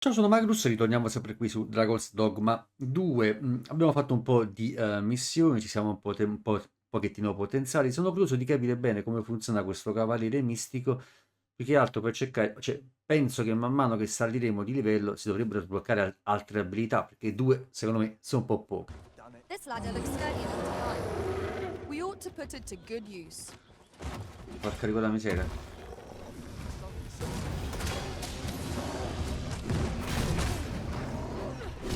Ciao, sono Magnus, ritorniamo sempre qui su Dragon's Dogma 2. Abbiamo fatto un po' di missioni, ci siamo un pochettino potenziali. Sono curioso di capire bene come funziona questo cavaliere mistico, più che altro per cercare, cioè, penso che man mano che saliremo di livello si dovrebbero sbloccare altre abilità, perché due, secondo me, sono un po' poche. This ladder looks sturdy enough to climb. We ought to put it to good use. Porca di quella miseria.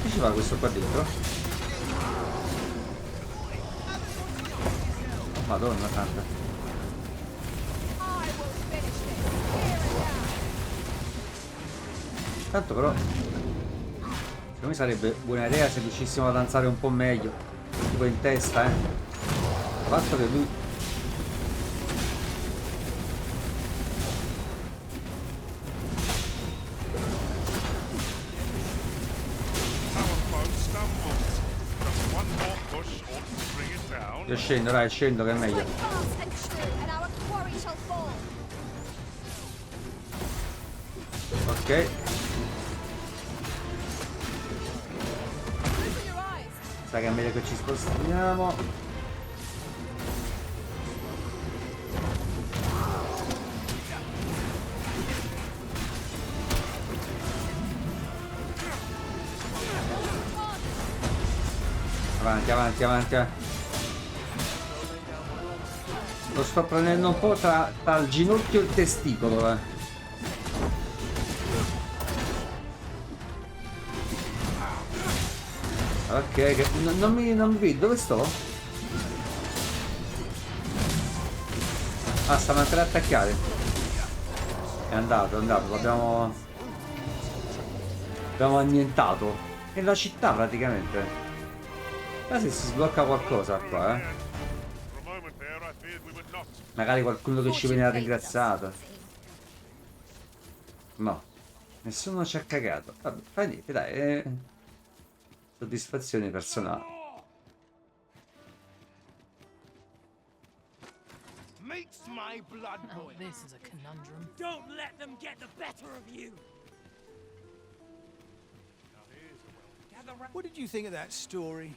Che ci fa questo qua dentro? Madonna santa. I will finish this here and now. Tanto però, secondo me sarebbe buona idea se riuscissimo ad avanzare un po' meglio. Tipo in testa, eh. Il fatto che lui... Io scendo, dai, scendo che è meglio. Fight fast and true, and our quarry shall fall. Ok. Open your eyes. Sai che è meglio che ci spostiamo. Avanti, avanti, avanti. Lo sto prendendo un po' tra il ginocchio e il testicolo, eh. Ok, che non mi vedo, dove sto? Ah, stanno ancora attaccati. È andato, l'abbiamo annientato. È la città praticamente. Se si sblocca qualcosa qua, eh. Magari qualcuno che ci viene Fortune favored us, it ringraziato. would seem. No, nessuno ci ha cagato. Vabbè, fai niente, dai. Soddisfazione personale. Makes my blood Oh, boil. this is a conundrum. Don't let them get the better of you. What did you think of that story?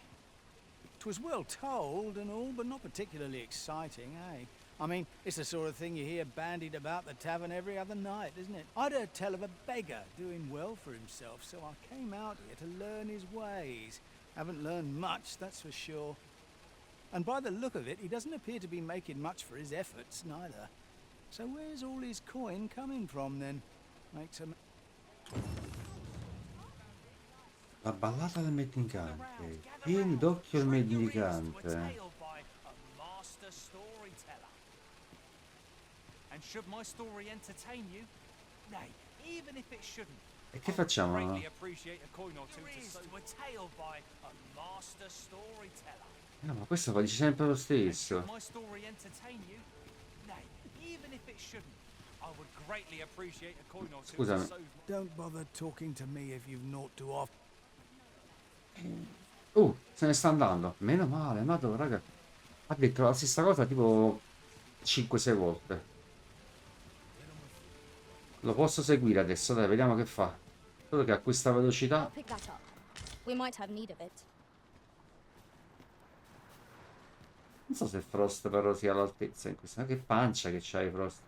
'Twas well told and all, but not particularly exciting, eh? I mean, it's the sort of thing you hear bandied about the tavern every other night, isn't it? I'd heard tell of a beggar doing well for himself, so I came out here to learn his ways. Haven't learned much, that's for sure. And by the look of it, he doesn't appear to be making much for his efforts, neither. So where's all his coin coming from, then? Makes a... La ballata del mendicante. Tieni d'occhio il mendicante. And should my story entertain you, nay, even if it shouldn't, E che facciamo? greatly appreciate a coin or two to a tale by a master storyteller. No, ma questo fa dice sempre lo stesso. Should my story entertain you, nay, even if it shouldn't, I would greatly appreciate a coin or two to Scusami. soothe my... Don't bother talking to me if you've naught to offer. Se ne sta andando. Meno male, madonna, raga. Ha detto la stessa cosa tipo 5-6 volte. Lo posso seguire adesso, dai, vediamo che fa. Solo che a questa velocità... I'll pick that up. We might have need of it. Non so se Frost però sia all'altezza in questa. Ma che pancia che c'hai, Frost.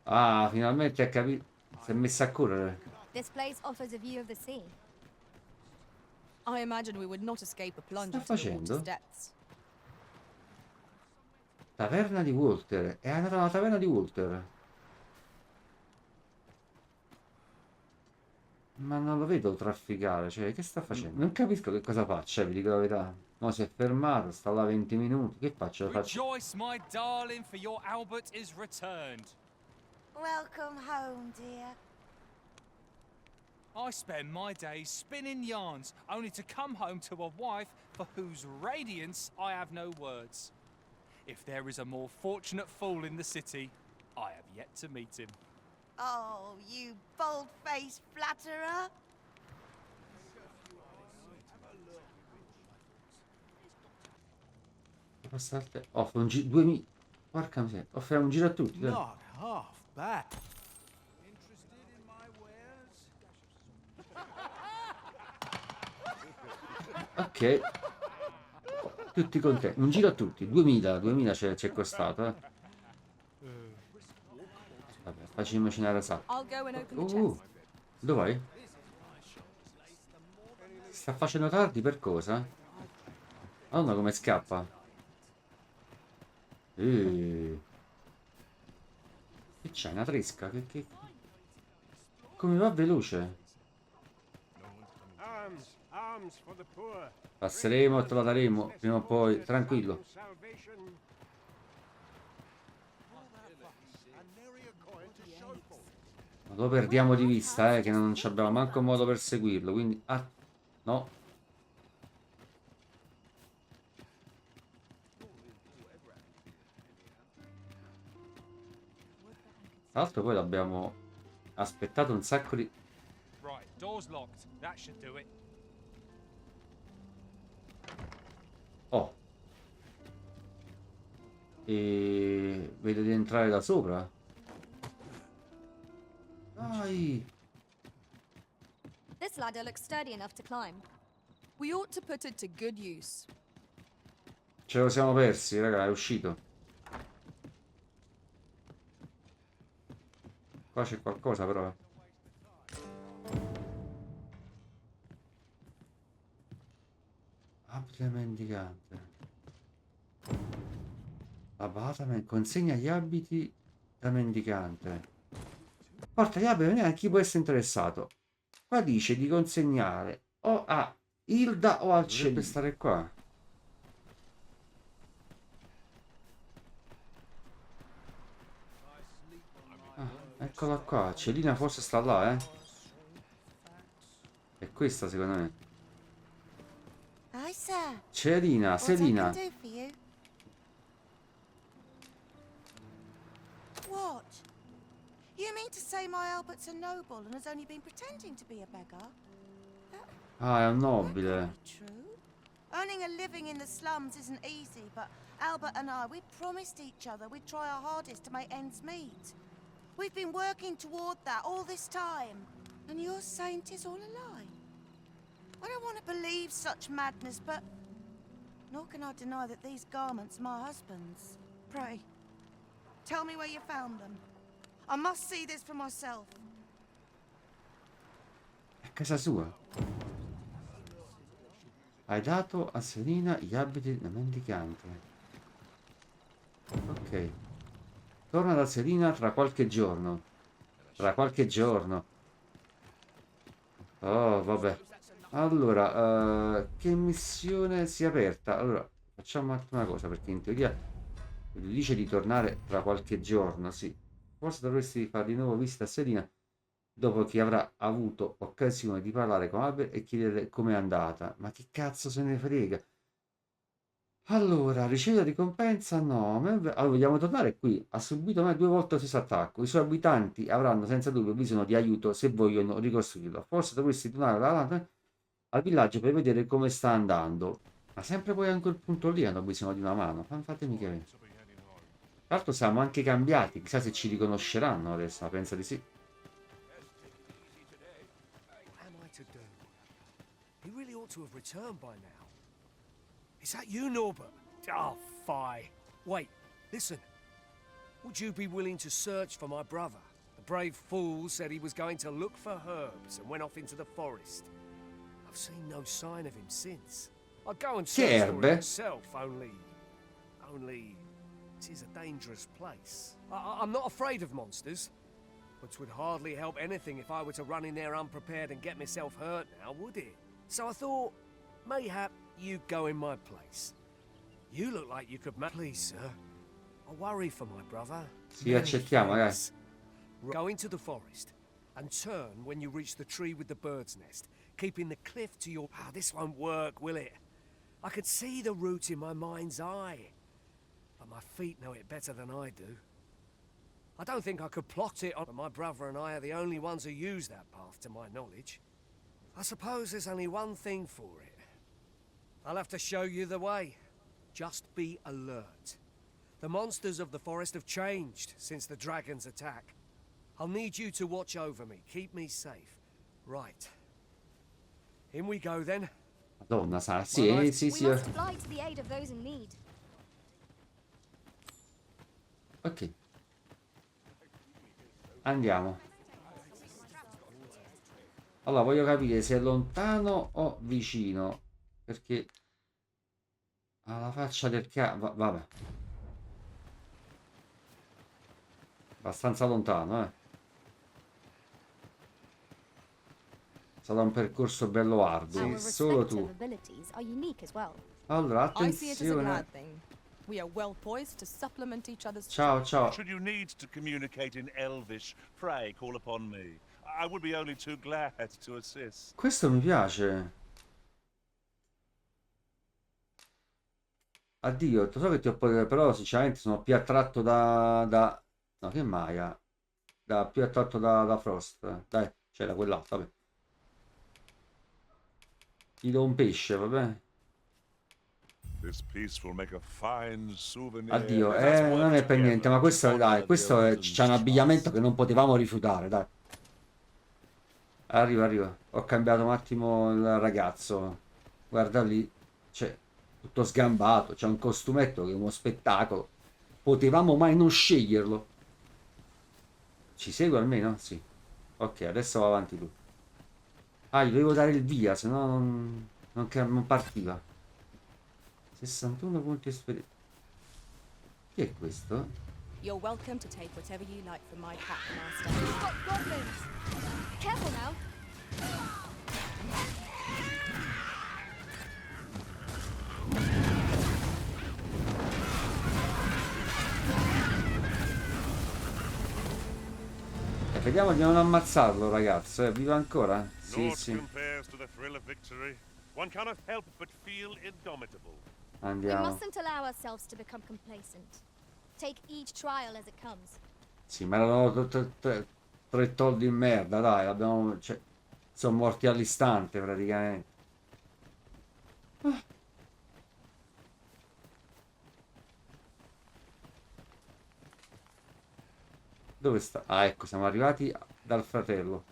Ah, finalmente ha capito. Si è messa a correre. This place offers a view of the sea. I imagine we would not escape a plunge Sta into the facendo? water's depths. Taverna di Walter. È andata alla taverna di Walter. Ma non lo vedo trafficare. Cioè, che sta facendo? Non capisco che cosa faccia, vi dico la verità. No, si è fermato, sta là 20 minuti. Che faccio? Lo faccio? Rejoice, my darling, for your Albert is returned. Welcome home, dear. I spend my days spinning yarns, only to come home to a wife for whose radiance I have no words. If there is a more fortunate fool in the city, I have yet to meet him. Oh, you bold-faced flatterer. Offre un giro... 2000... Porca miseria. Offre un giro a tutti, dai. Not half bad. Ok. Tutti contenti. Un giro a tutti. 2000 c'è costato, eh. Vabbè, facciamoci una rasata. I'll go and open the chest. Dove vai? Si sta facendo tardi per cosa? Madonna come scappa. Che c'è? Una tresca? Come va veloce? Passeremo e te la daremo prima o poi, tranquillo. Ma lo perdiamo di vista, che non abbiamo manco modo per seguirlo, quindi... Ah, no. Tra l'altro poi l'abbiamo aspettato un sacco di... Right, door's locked. That should do it. Oh. E... vedo di entrare da sopra. Dai. This ladder looks sturdy enough to climb. We ought to put it to good use. Ce lo siamo persi, raga, è uscito. Qua c'è qualcosa però. Abito mendicante. Consegna gli abiti da mendicante. Porta gli abiti a chi può essere interessato. Qua dice di consegnare o a Hilda o al Scheda. Dovrebbe stare qua. Ah, eccola qua. Celina forse sta là, eh. È questa secondo me. Hi, sir. Celina, What I Selina. can do for you? What? You mean to say my Albert's a noble and has only been pretending to be a beggar? Ah, è un That nobile. can't be true. Earning a living in the slums isn't easy, but Albert and I, we promised each other we'd try our hardest to make ends meet. We've been working toward that all this time, and you're saying 'tis all a lie? I don't want to believe such madness, but nor can I deny that these garments are my husband's. Pray, tell me where you found them. I must see this for myself. È casa sua. Hai dato a Selina gli abiti da mendicante. Ok. Torna da Selina tra qualche giorno. Tra qualche giorno. Oh, vabbè. Allora, che missione si è aperta? Allora, facciamo un attimo una cosa, perché in teoria dice di tornare tra qualche giorno, sì. Forse dovresti fare di nuovo visita a Selina dopo che avrà avuto occasione di parlare con Albert e chiedere com'è andata. Ma che cazzo se ne frega? Allora, riceve la ricompensa? No. Allora, vogliamo tornare qui. Ha subito me 2 volte lo stesso attacco. I suoi abitanti avranno senza dubbio bisogno di aiuto se vogliono ricostruirlo. Forse dovresti tornare al villaggio per vedere come sta andando. Ma sempre poi a quel punto lì hanno bisogno di una mano. Fatemi capire. Tra l'altro siamo anche cambiati. Chissà se ci riconosceranno adesso. Ma penso di sì. He really ought to have returned by now. Is that you, Norbert? Oh, fie. Wait, listen. Would you be willing to search for my brother? The brave fool said he was going to look for herbs and went off into the forest. I've seen no sign of him since. I'll go and search for him myself, only it is a dangerous place. I'm not afraid of monsters, but it would hardly help anything if I were to run in there unprepared and get myself hurt now, would it? So I thought, mayhap you go in my place. You look like you could please, sir. I worry for my brother. Sì, accettiamo, guys. Go into the forest and turn when you reach the tree with the bird's nest, keeping the cliff to your... Ah, this won't work, will it? I could see the route in my mind's eye, but my feet know it better than I do. I don't think I could plot it on... My brother and I are the only ones who use that path, to my knowledge. I suppose there's only one thing for it. I'll have to show you the way. Just be alert. The monsters of the forest have changed since the dragon's attack. I'll need you to watch over me, keep me safe. Right. In we go then. Madonna, sa, Well, sì, I- sì, We sì. must fly to the aid of those in need. Ok, andiamo. Allora, voglio capire se è lontano o vicino, perché alla faccia del vabbè, abbastanza lontano, eh. Sarà un percorso bello arduo, Our solo respective tu. abilities are unique as well. Allora, I see it as a attenzione. glad thing. We are well poised to supplement each other's Ciao, strength. ciao. Should you need to communicate in Elvish, pray call upon me. I would be only too glad to assist. Questo mi piace. Addio, so che ti ho però sinceramente sono più attratto da... No, che Maia? Più attratto da Frost. Dai, c'era quell'altro, vabbè. Gli do un pesce, vabbè. This piece will make a fine souvenir. Addio, Let us non work è per niente, ma together questo, to dai, honor questo Gilton's c'è un abbigliamento trust. che non potevamo rifiutare, dai. Arriva. Ho cambiato un attimo il ragazzo. Guarda lì, c'è tutto sgambato, c'è un costumetto che è uno spettacolo. Potevamo mai non sceglierlo. Ci segue almeno? Sì. Ok, adesso va avanti lui. Ah, gli dovevo dare il via, se no non partiva. 61 punti esperienza. Chi è questo? You're welcome to take whatever you like from my pack, Master. We've got goblins! Careful now! Vediamo di non ammazzarlo, ragazzo. Viva ancora? Sì, Naught sì. compares to the thrill of victory. One cannot help but feel indomitable. We Andiamo. mustn't allow ourselves to become complacent. Take each trial as it comes. Sì, ma erano tre tolli in merda, dai. Abbiamo, cioè, sono morti all'istante, praticamente. Dove sta? Ah, ecco, siamo arrivati dal fratello.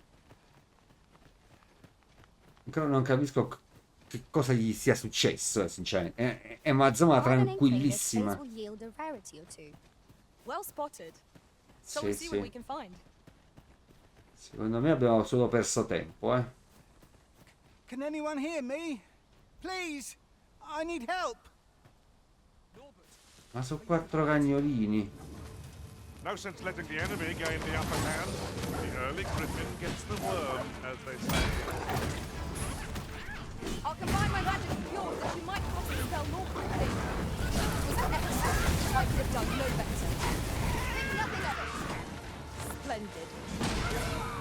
Ancora non capisco che cosa gli sia successo, sinceramente. È una zona Ironing fingers tranquillissima. will yield a rarity or two. Well spotted. Shall Sì, we see what we sì. can find? Secondo me abbiamo solo perso tempo, eh. Can anyone hear me? Please, I need help. Ma sono 4 cagnolini. No sense letting the enemy gain the upper hand. The early griffin gets the worm, as they say. I'll combine my magic with yours that you might possibly spell normal thing. Was that excellent? I could have done no better. Think nothing of it. Splendid.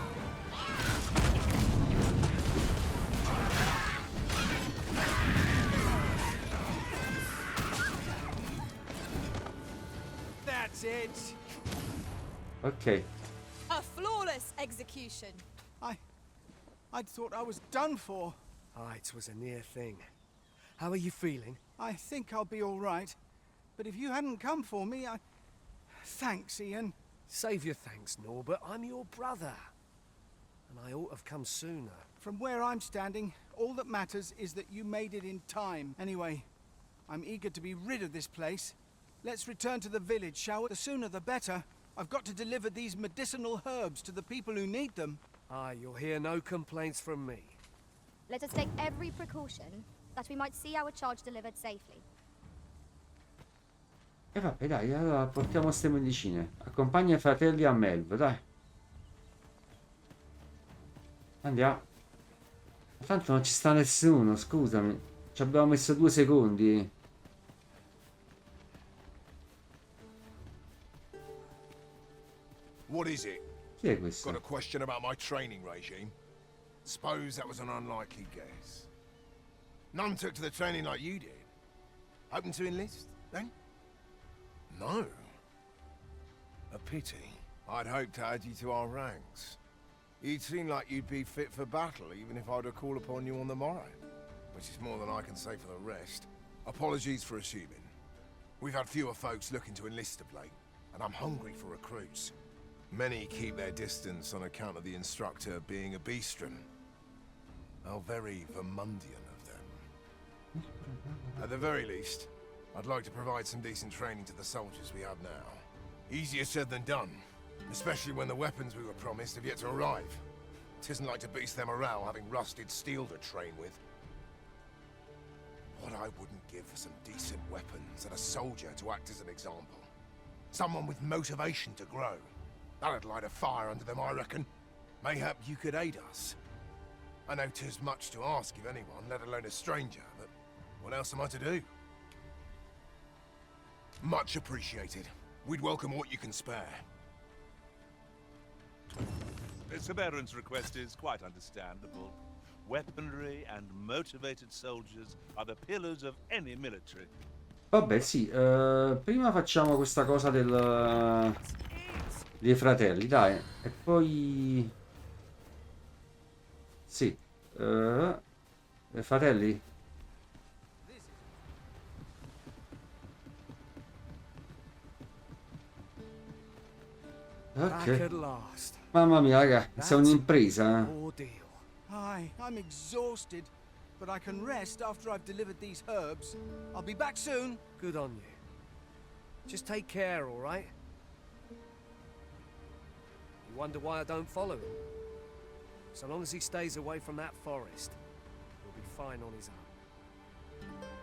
That's it. Ok. A flawless execution. I'd thought I was done for. Ah, it was a near thing. How are you feeling? I think I'll be all right. But if you hadn't come for me, Thanks, Ian. Save your thanks, Norbert. I'm your brother. And I ought to have come sooner. From where I'm standing, all that matters is that you made it in time. Anyway, I'm eager to be rid of this place. Let's return to the village, shall we? The sooner the better. I've got to deliver these medicinal herbs to the people who need them. Ah, you'll hear no complaints from me. Let us take every precaution that we might see our charge delivered safely. E vabbè, dai, allora portiamo queste medicine. Accompagna i fratelli a Melv, dai. Andiamo. Tanto non ci sta nessuno, scusami. Ci abbiamo messo 2 secondi. What is it? Chi è Got a questo? question about my training regime? Suppose that was an unlikely guess. None took to the training like you did. Hoping to enlist, then? No. A pity. I'd hoped to add you to our ranks. You'd seem like you'd be fit for battle, even if I were to call upon you on the morrow. Which is more than I can say for the rest. Apologies for assuming. We've had fewer folks looking to enlist of late, and I'm hungry for recruits. Many keep their distance on account of the instructor being a beastren. How very Vermundian of them. At the very least, I'd like to provide some decent training to the soldiers we have now. Easier said than done, especially when the weapons we were promised have yet to arrive. Tisn't like to boost their morale having rusted steel to train with. What I wouldn't give for some decent weapons and a soldier to act as an example. Someone with motivation to grow. That'd light a fire under them, I reckon. Mayhap you could aid us. I know 'tis much to ask of anyone, let alone a stranger, but what else am I to do? Much appreciated. We'd welcome what you can spare. Sir Beren's request is quite understandable. Weaponry and motivated soldiers are the pillars of any military. Vabbè, sì, prima facciamo questa cosa dei fratelli, dai, e poi... Sì, fratelli. Back Ok. at last. Mamma mia, raga, è That's un'impresa, eh. ordeal. Aye, I'm exhausted, but I can rest after I've delivered these herbs. I'll be back soon. Good on you. Just take care, all right? You wonder why I don't follow him? So long as he stays away from that forest, he'll be fine on his own.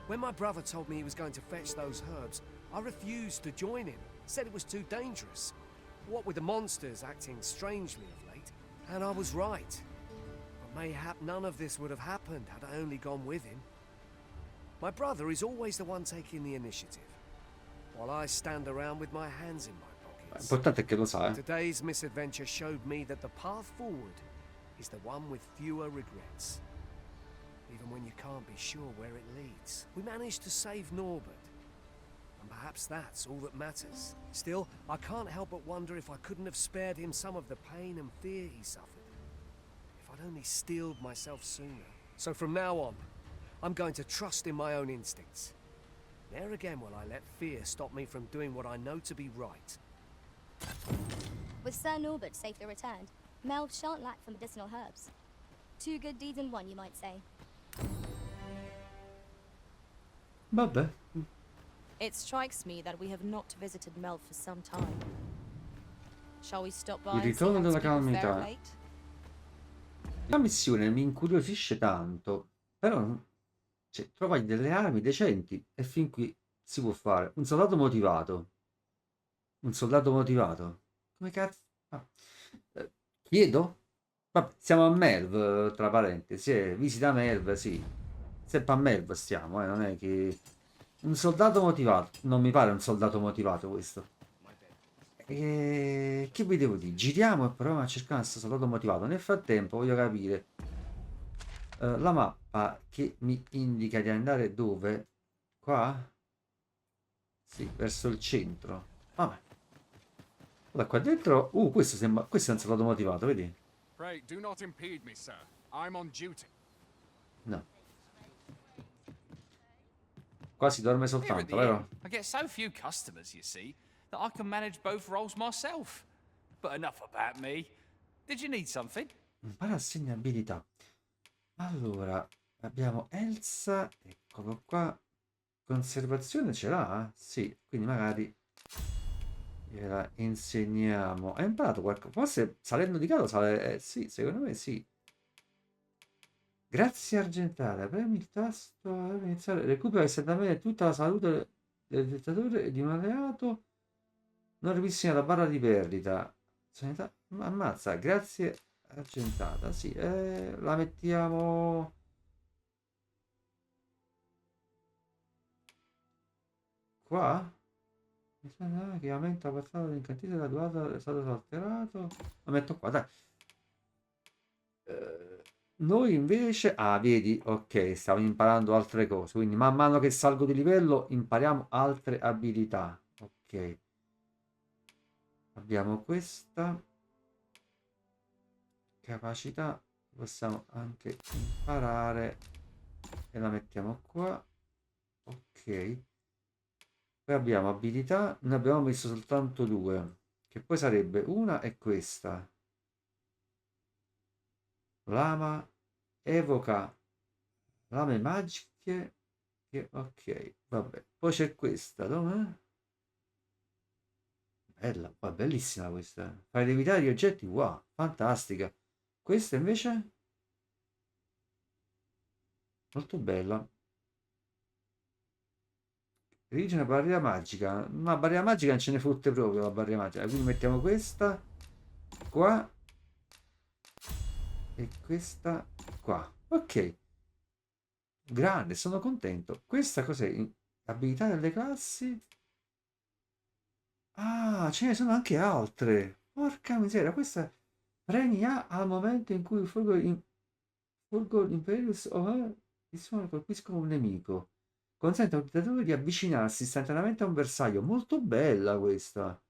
When my brother told me he was going to fetch those herbs, I refused to join him. Said it was too dangerous. What with the monsters acting strangely of late. And I was right. But mayhap none of this would have happened had I only gone with him. My brother is always the one taking the initiative, while I stand around with my hands in my pockets. L'importante è che lo sa, eh. Today's misadventure showed me that the path forward is the one with fewer regrets. Even when you can't be sure where it leads. We managed to save Norbert, and perhaps that's all that matters. Still, I can't help but wonder if I couldn't have spared him some of the pain and fear he suffered. If I'd only steeled myself sooner. So from now on, I'm going to trust in my own instincts. Never again will I let fear stop me from doing what I know to be right. With Sir Norbert safely returned, Melv shan't lack for medicinal herbs. Two good deeds in one, you might say. Vabbè. It strikes me that we have not visited Mel for some time. Shall we stop by Il and see ritorno how della his people fare calamità. of late? La missione mi incuriosisce tanto, però cioè, trovai delle armi decenti e fin qui si può fare. Un soldato motivato. Un soldato motivato. Come cazzo? Ah. Chiedo? Vabbè, siamo a Melv, tra parentesi. Visita Melv, sì. Sempre a Melv stiamo, non è che... Un soldato motivato. Non mi pare un soldato motivato questo. E... Che vi devo dire? Giriamo e proviamo a cercare questo soldato motivato. Nel frattempo voglio capire la mappa che mi indica di andare dove? Qua? Sì, verso il centro. Vabbè. Guarda qua dentro. Questo sembra. Questo è un soldato motivato, vedi? Pray, do not impede me, sir. I'm on duty. No. Qua si dorme Here at soltanto, the inn, vero? I get so few customers, you see, that I can manage both roles myself. But enough about me. Did you need something? Impara assegna abilità. Allora, abbiamo Elsa, eccolo qua. Conservazione ce l'ha? Sì, quindi magari gliela insegniamo. Ha imparato qualcosa? Forse salendo di grado sale... sì, secondo me sì. Grazie argentata, premi il tasto per iniziare. Recupera istantaneamente tutta la salute del dittatore e di un alleato. Non ripristina la barra di perdita. Sanità, ammazza, grazie argentata, sì, la mettiamo qua. Che aumenta la portata dell'incantesimo della durata è stato alterato. La metto qua, dai. Noi invece, vedi, ok, stiamo imparando altre cose, quindi man mano che salgo di livello impariamo altre abilità. Ok, abbiamo questa capacità, possiamo anche imparare e la mettiamo qua. Ok, poi abbiamo abilità, ne abbiamo messo soltanto due, che poi sarebbe una e questa. Lama evoca lame magiche Ok, vabbè. Poi c'è questa, dov'è? Bella, bellissima questa. Fai levitare gli oggetti, wow, fantastica. Questa invece? Molto bella. Dirige una barriera magica. Ma barriera magica non ce ne fotte proprio la barriera magica. Quindi mettiamo questa qua e questa qua. Ok, grande, sono contento. Questa cos'è? Abilità delle classi? Ah, ce ne sono anche altre. Porca miseria, questa premia al momento in cui Furgo Imperius o il suono colpiscono un nemico. Consente al dittatore di avvicinarsi istantaneamente a un bersaglio. Molto bella questa.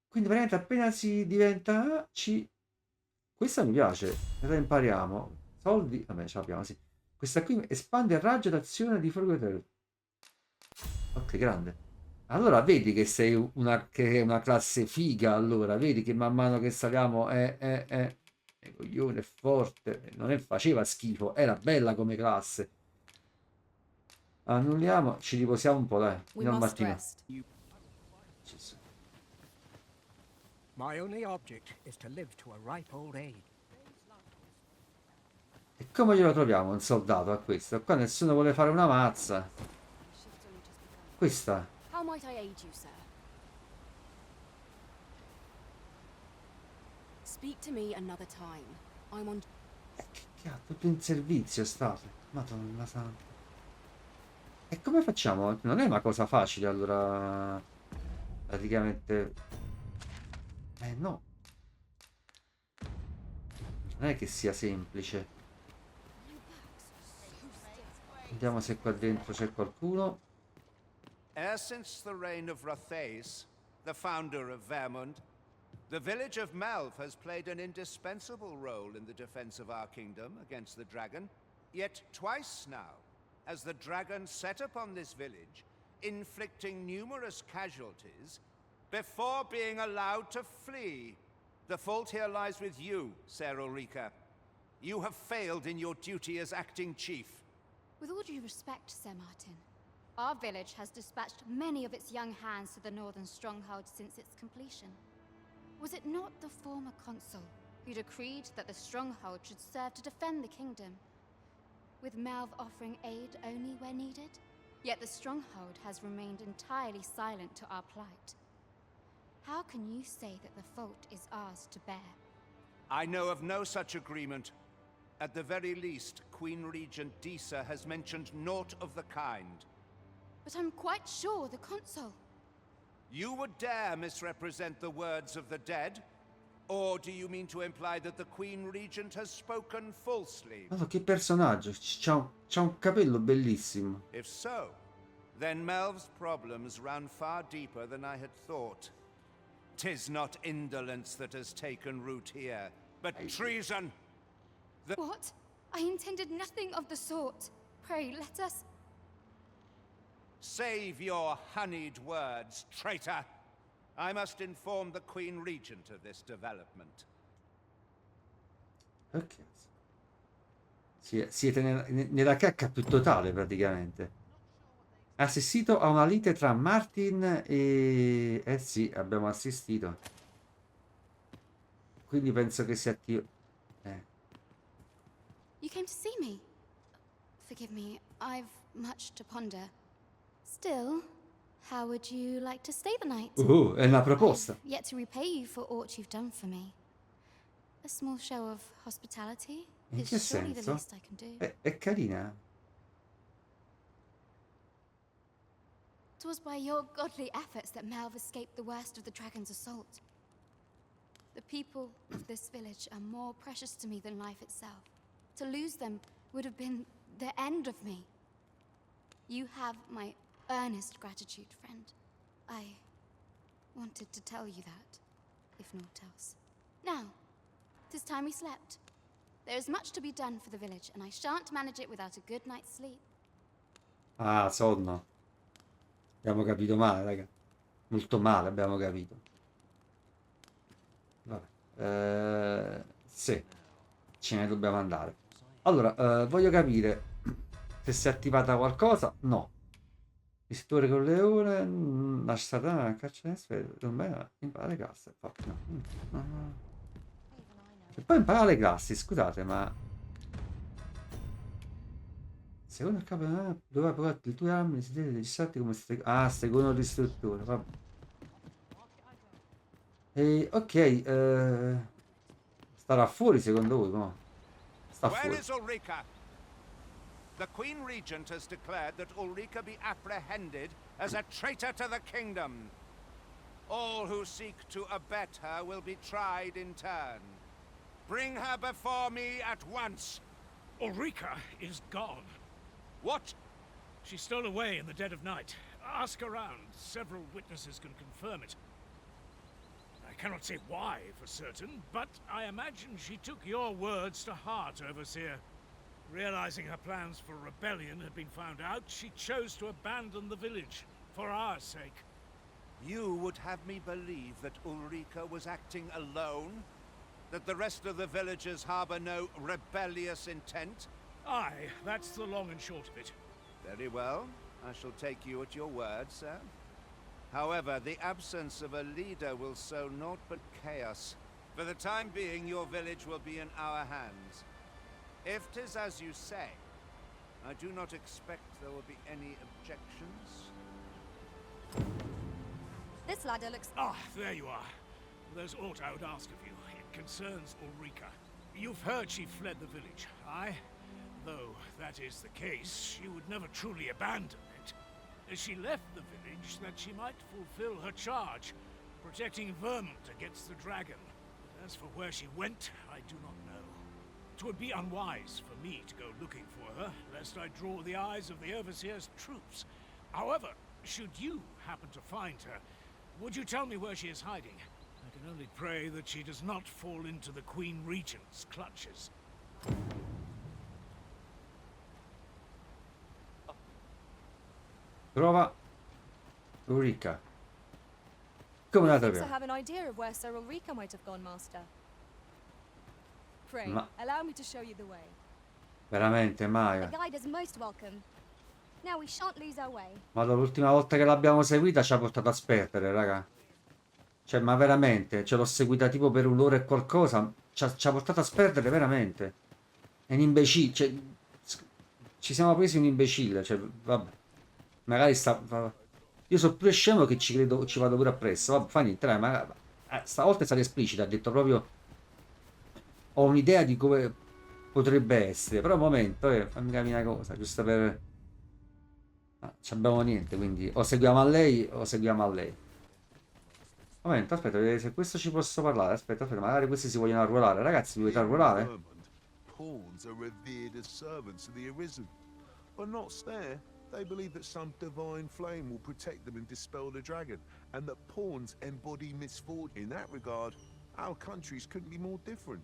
Quindi praticamente appena si diventa C. Questa mi piace. La impariamo. Soldi. Vabbè, ce l'abbiamo, sì. Questa qui espande il raggio d'azione di Furgo Imperius. Ok, grande. Allora vedi che sei che è una classe figa, allora vedi che man mano che saliamo coglione, è forte, non è, faceva schifo, era bella come classe. Annulliamo, ci riposiamo un po', dai, fino al mattino. Gesù. My only object is to live to a ripe old age. E come glielo troviamo un soldato a questo? Qua nessuno vuole fare una mazza. Questa. How might I aid you, sir? Speak to me another time. I'm on. Che ha tutto in servizio stato. Madonna santa. E come facciamo? Non è una cosa facile, allora. Praticamente. No. Non è che sia semplice. Vediamo se qua dentro c'è qualcuno. Ever since the reign of Rothace, the founder of Vermund, the village of Malv has played an indispensable role in the defense of our kingdom against the dragon. Yet twice now has the dragon set upon this village, inflicting numerous casualties before being allowed to flee. The fault here lies with you, Ser Ulrika. You have failed in your duty as acting chief. With all due respect, Sir Martin, our village has dispatched many of its young hands to the northern stronghold since its completion. Was it not the former consul who decreed that the stronghold should serve to defend the kingdom, with Malv offering aid only where needed? Yet the stronghold has remained entirely silent to our plight. How can you say that the fault is ours to bear? I know of no such agreement. At the very least, Queen Regent Disa has mentioned naught of the kind. But I'm quite sure the consul... You would dare misrepresent the words of the dead? Or do you mean to imply that the Queen Regent has spoken falsely? Oh, che personaggio, c'ha un capello bellissimo. If so, then Melv's problems run far deeper than I had thought. 'Tis not indolence that has taken root here, but treason. What? I intended nothing of the sort. Pray, let us... Save your honeyed words, traitor! I must inform the Queen Regent of this development. Ok. Siete nella cacca più totale, praticamente. Assistito a una lite tra Martin e... sì, abbiamo assistito. Quindi penso che si attiva... You came to see me? Forgive me, I've much to ponder. Still, how would you like to stay the night? È una proposta. I've yet to repay you for aught you've done for me. A small show of hospitality In is che surely the senso? least I can do. È carina. It was by your godly efforts that Malv escaped the worst of the dragon's assault. The people of this village are more precious to me than life itself. To lose them would have been the end of me. You have my earnest gratitude, friend. I wanted to tell you that, if naught else. Now, 'tis time we slept. There is much to be done for the village, and I shan't manage it without a good night's sleep. Ah, sonno. Abbiamo capito male, raga. Molto male abbiamo capito. Vabbè. Sì. Ce ne dobbiamo andare. Allora, voglio capire se si è attivata qualcosa. No. Istruttore con leone, lasciata caccia in sfera, impara le classi. Infatti, no. No. E poi impara le classi, scusate, ma secondo il capo dove ha provato le tue armi, si deve registrarti come secondo l'istruttore, vabbè. E, ok, starà fuori secondo voi, no? Sta Where fuori. is Ulrika? The Queen Regent has declared that Ulrika be apprehended as a traitor to the kingdom. All who seek to abet her will be tried in turn. Bring her before me at once. Ulrika is gone. What? She stole away in the dead of night. Ask around. Several witnesses can confirm it. I cannot say why for certain, but I imagine she took your words to heart, Overseer. Realizing her plans for rebellion had been found out, she chose to abandon the village, for our sake. You would have me believe that Ulrika was acting alone? That the rest of the villagers harbor no rebellious intent? Aye, that's the long and short of it. Very well. I shall take you at your word, sir. However, the absence of a leader will sow naught but chaos. For the time being, your village will be in our hands. If 'tis as you say, I do not expect there will be any objections. This ladder looks... Ah, there you are. There's aught I would ask of you. It concerns Ulrika. You've heard she fled the village, aye? Though that is the case, she would never truly abandon it. She left the village that she might fulfill her charge, protecting Vermont against the dragon. But as for where she went, I do not know. 'Twould be unwise for me to go looking for her, lest I draw the eyes of the Overseer's troops. However, should you happen to find her, would you tell me where she is hiding? I can only pray that she does not fall into the Queen Regent's clutches. Trova Ulrika. Come la I troviamo? have an idea of where Sir Ulrika might have gone, Master. Pray, Ma allow me to show you the way. veramente, The Maya? guide is most welcome. Now we shan't lose our way. Ma l'ultima volta che l'abbiamo seguita ci ha portato a sperdere, raga. Cioè, ma veramente, ce l'ho seguita tipo per un'ora e qualcosa. Ci ha portato a sperdere veramente. È un imbecille. Cioè, ci siamo presi un imbecille. Cioè, vabbè. Magari io sono più scemo che ci credo, ci vado pure appresso. Vabbè, fa niente, dai, ma stavolta è stata esplicita. Ha detto proprio. Ho un'idea di come potrebbe essere. Però un momento, fammi capire una cosa. Giusto per. Non abbiamo niente, quindi o seguiamo a lei o seguiamo a lei. Momento, aspetta, vedete se questo ci posso parlare. Aspetta, magari questi si vogliono arruolare. Ragazzi, vi volete arruolare? Pawns are revered as servants of the Arisen. But not there. They believe that some divine flame will protect them and dispel the dragon, and that pawns embody misfortune. In that regard, our countries couldn't be more different.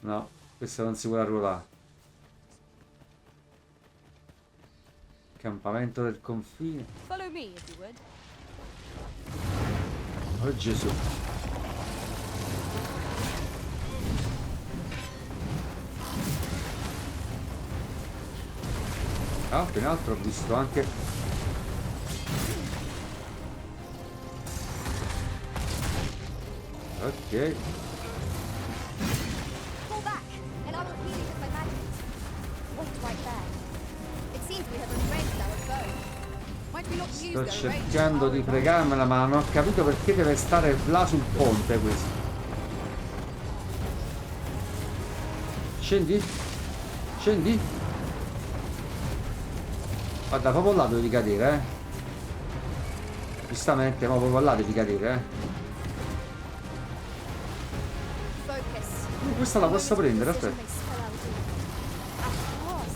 No, questo non si vuole arruolare. Campamento del confine. Follow me, if you would. Oh Gesù. Ah, più in alto ho visto anche. Ok. Pull back, and I will heal you with my magic. Wait right there. It seems we have erased our foe. Might we not use Sto their rage cercando for di our fregarmela, ma non ho capito perché deve stare là sul ponte questo. Scendi? Scendi? Guarda, proprio là devi cadere, Giustamente, ma proprio là devi cadere, focus. Questa la posso prendere, aspetta. May spell our doom. At last,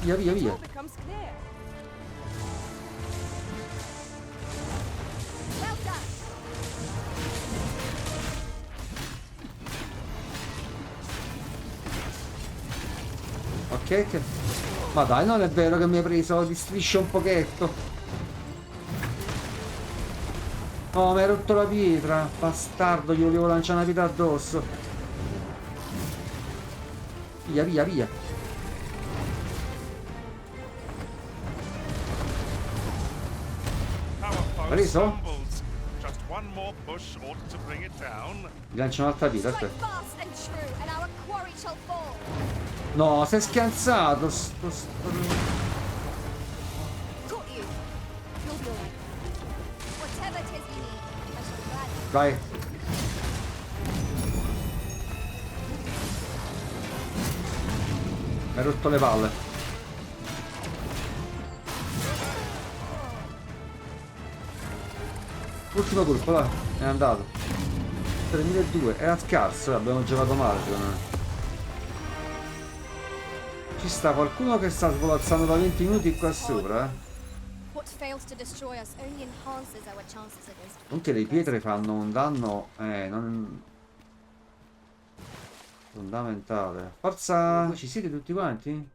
Via, via, it via. all becomes clear. Well done. Ok, che. Ma dai, non è vero che mi hai preso di striscia un pochetto. Oh, mi hai rotto la pietra. Bastardo, gli volevo lanciare una pietra addosso. Via, via, via. Preso? Just one more push ought to bring it down. Gli lancio un'altra vita, Strike aspetta. fast and true, and our quarry shall fall. No, sei schianzato. Caught you. You'll be alright. Whatever 'tis you need, I shall gladly. Vai. Mi hai rotto le palle. Ultimo colpo, là. È andato. 3200. Era scarso, abbiamo giocato male, secondo me. Ci sta qualcuno che sta svolazzando da 20 minuti qua sopra, eh. What fails to destroy us only enhances our chances against. Comunque le pietre fanno un danno non fondamentale. Forza, ci siete tutti quanti? Noi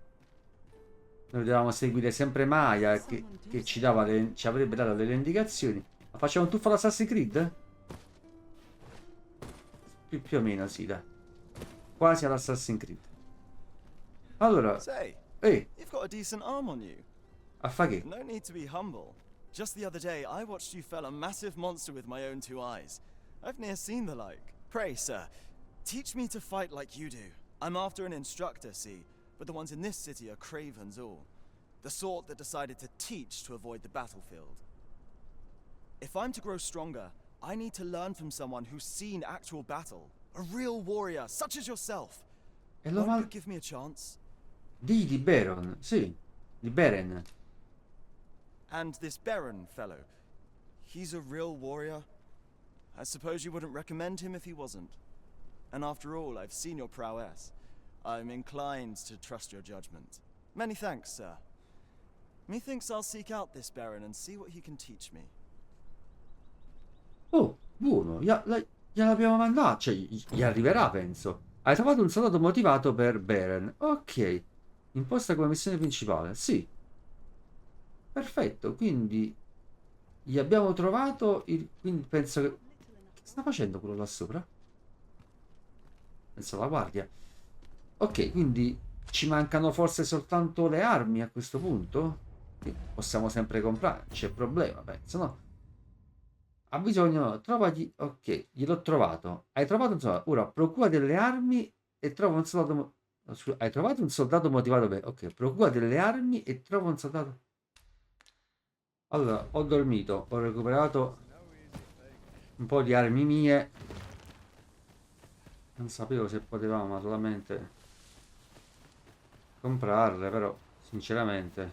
dovevamo seguire sempre Maya che ci avrebbe dato delle indicazioni. Ma facciamo un tuffo all'Assassin's Creed? Più o meno sì, dai. Quasi all'Assassin's Creed. Allora, Say, ehi, you've got a decent arm on you. a fa che? No need to be humble. Just the other day, I watched you fell a massive monster with my own two eyes. I've ne'er seen the like. Pray, sir, teach me to fight like you do. I'm after an instructor, see, but the ones in this city are cravens all. The sort that decided to teach to avoid the battlefield. If I'm to grow stronger, I need to learn from someone who's seen actual battle. A real warrior, such as yourself. E Won't you give me a chance? Di Beren, sì, di Beren. And this Beren fellow, he's a real warrior? I suppose you wouldn't recommend him if he wasn't. And after all, I've seen your prowess. I'm inclined to trust your judgment. Many thanks, sir. Methinks I'll seek out this Beren and see what he can teach me. Oh, buono, gliel'abbiamo mandato, cioè gli arriverà, penso. Hai trovato un soldato motivato per Beren. Ok, imposta come missione principale, sì. Perfetto, quindi gli abbiamo trovato il... Quindi penso che... Che sta facendo quello là sopra? Penso alla guardia. Ok, quindi ci mancano forse soltanto le armi a questo punto? Che possiamo sempre comprare, c'è problema, penso, no? Ha bisogno, trovagli, ok, gliel'ho trovato. Hai trovato un soldato, ora procura delle armi e trova un soldato, hai trovato un soldato motivato per, ok, procura delle armi e trova un soldato. Allora, ho dormito, ho recuperato un po' di armi mie. Non sapevo se potevamo naturalmente comprarle, però sinceramente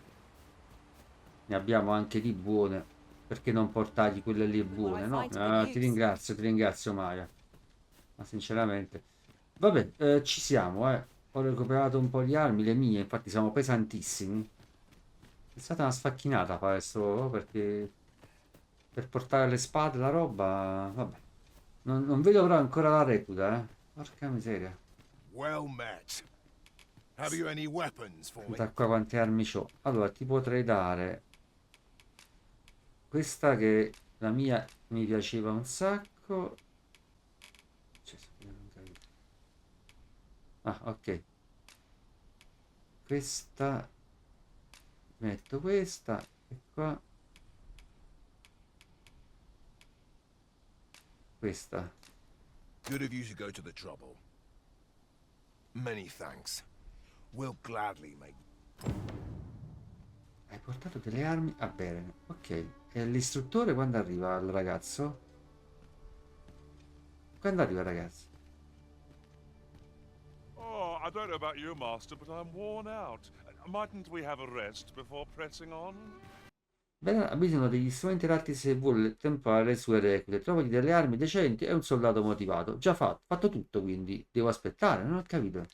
ne abbiamo anche di buone. Perché non portargli quelle lì buone, no? Ti ringrazio Maya. Ma sinceramente... Vabbè, ci siamo, Ho recuperato un po' di armi, le mie, infatti siamo pesantissimi. È stata una sfacchinata adesso, perché... Per portare le spade, la roba... Vabbè. Non vedo però ancora la reputa, Porca miseria. Well met. Have you any weapons for me? Da qua quante armi c'ho. Allora, ti potrei dare... Questa che la mia mi piaceva un sacco. Ah, ok. Questa. Metto questa e qua. Questa. Good of you to go to the trouble. Many thanks. We'll gladly make... Hai portato delle armi a Beren. Ok. E l'istruttore quando arriva il ragazzo? Quando arriva il ragazzo? Oh, I don't know about you, Master, but I'm worn out. Mightn't we have a rest before pressing on? Beren ha bisogno degli strumenti adatti se vuole temprare le sue reclute. Trovagli delle armi decenti e un soldato motivato. Già fatto. Fatto tutto, quindi. Devo aspettare, non ho capito.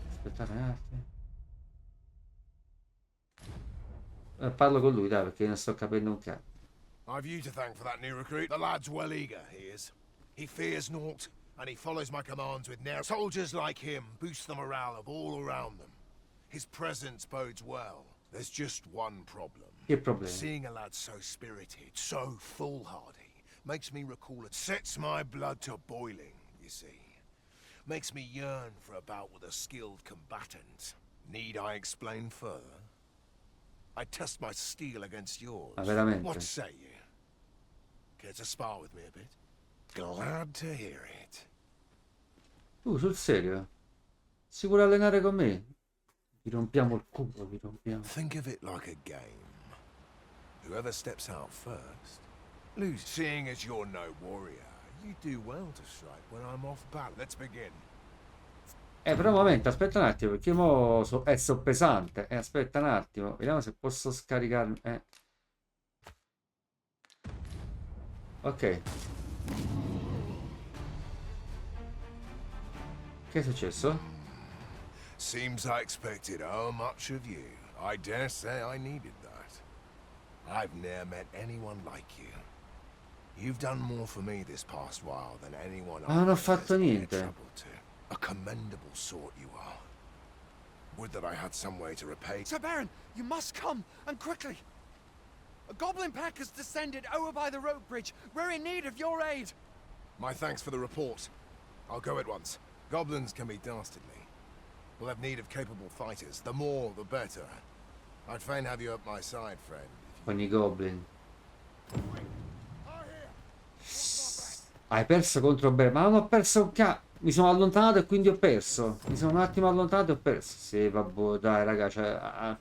Aspettate un attimo. Parlo con lui, dai, perché non sto capendo un cazzo. I've you to thank for that new recruit. The lad's well eager, he is. He fears naught, and he follows my commands with nerve. Soldiers like him boost the morale of all around them. His presence bodes well. There's just one problem. Che problema? Seeing a lad so spirited, so foolhardy, makes me recall it. Sets my blood to boiling, you see. Makes me yearn for a bout with a skilled combatant. Need I explain further? I test my steel against yours. Ma veramente? What say you? Care to spar with me a bit? Glad to hear it. Sul serio? Si vuole allenare con me? Vi rompiamo il culo, vi rompiamo. Think of it like a game. Whoever steps out first, lose. Seeing as you're no warrior, you do well to strike when I'm off battle. Let's begin. Però un momento, aspetta un attimo, perché mo so pesante. Aspetta un attimo, vediamo se posso scaricarmi. Ok. Che è successo? Seems I expected how much of you. I dare say I needed that. I've never met anyone like you. You've done more for me this past while than anyone Ma non ho I've fatto ever niente. troubled to. A commendable sort you are. Would that I had some way to repay. Sir Beren, you must come, and quickly. A goblin pack has descended over by the rope bridge. We're in need of your aid. My thanks for the report. I'll go at once. Goblins can be dastardly. We'll have need of capable fighters. The more, the better. I'd fain have you at my side, friend. Con i goblin. Hai perso contro Beren. Ma non ho perso un mi sono allontanato e quindi ho perso. Mi sono un attimo allontanato e ho perso. Sì, vabbè, dai, raga, cioè...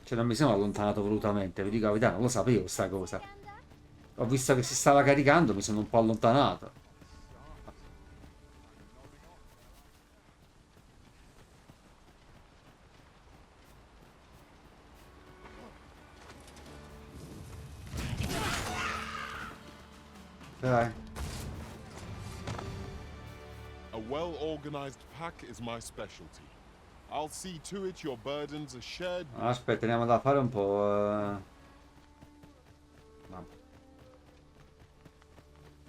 Cioè, non mi sono allontanato volutamente, vi dico la verità, non lo sapevo sta cosa. Ho visto che si stava caricando, mi sono un po' allontanato. Dai. A well-organized pack is my specialty. I'll see to it your burdens are shared. Aspetta, andiamo da fare un po'.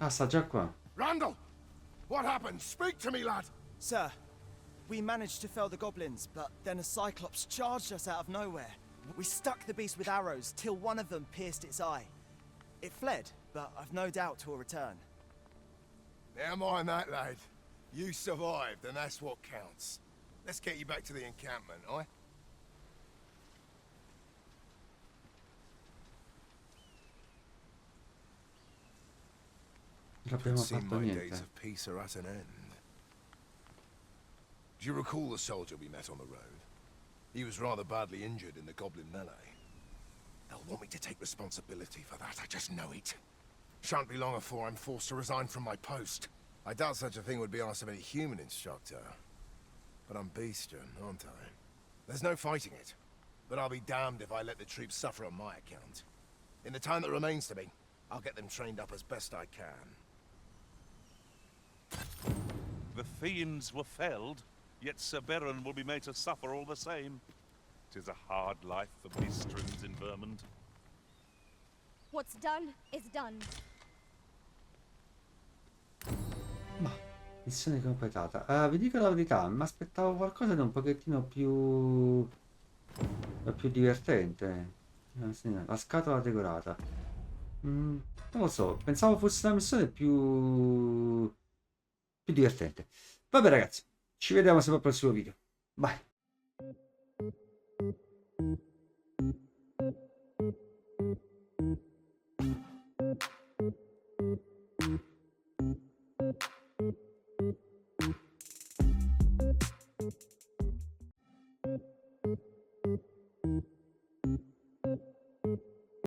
Ah, sta già qua. Randall! What happened? Speak to me, lad! Sir, we managed to fell the goblins, but then a cyclops charged us out of nowhere. We stuck the beast with arrows till one of them pierced its eye. It fled, but I've no doubt 'twill return. Never mind that, lad. You survived, and that's what counts. Let's get you back to the encampment, aye? Non abbiamo Seem fatto my niente. days of peace are at an end. Do you recall the soldier we met on the road? He was rather badly injured in the goblin melee. They'll want me to take responsibility for that, I just know it. Shan't be long before I'm forced to resign from my post. I doubt such a thing would be asked of any human instructor. But I'm bestian, aren't I? There's no fighting it. But I'll be damned if I let the troops suffer on my account. In the time that remains to me, I'll get them trained up as best I can. The fiends were felled, yet Sir Beren will be made to suffer all the same. 'Tis a hard life for beastrons in Vermund. What's done is done. Missione completata. Vi dico la verità, mi aspettavo qualcosa di un pochettino più divertente. La scatola decorata. Non lo so, pensavo fosse una missione più divertente. Vabbè ragazzi, ci vediamo sempre al prossimo video. Bye. Thank you.